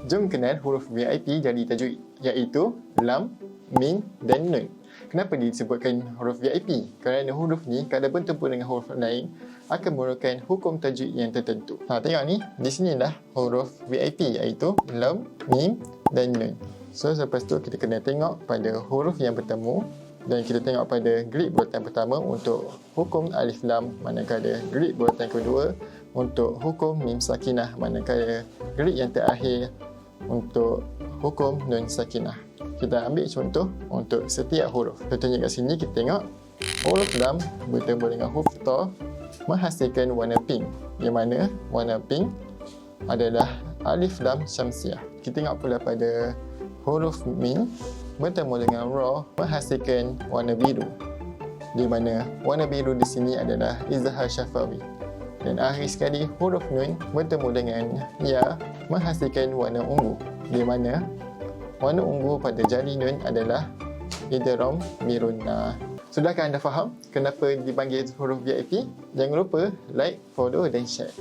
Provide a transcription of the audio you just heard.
Jom kenal huruf VIP jadi tajwid, iaitu lam, mim dan nun. Kenapa disebutkan huruf VIP? Kerana huruf ni kalau bertemu dengan huruf lain akan merupakan hukum tajwid yang tertentu. Tengok ni, di sinilah huruf VIP iaitu lam, mim dan nun. So lepas tu kita kena tengok pada huruf yang bertemu dan kita tengok pada grid bulatan pertama untuk hukum alif lam, manakala grid bulatan kedua untuk hukum mim sakinah, manakala grid yang terakhir untuk hukum nun sakinah. Kita ambil contoh untuk setiap huruf. Contohnya kat sini kita tengok huruf lam bertemu dengan huruf ta menghasilkan warna pink, yang mana warna pink adalah alif lam syamsiah. Kita tengok pula pada huruf mim bertemu dengan ra menghasilkan warna biru, di mana warna biru di sini adalah izhar syafawi. Dan akhir sekali huruf nun bertemu dengan ya menghasilkan warna ungu, di mana warna ungu pada jari nun adalah idgham miruna. Sudahkah anda faham kenapa dipanggil huruf VIP? Jangan lupa like, follow dan share.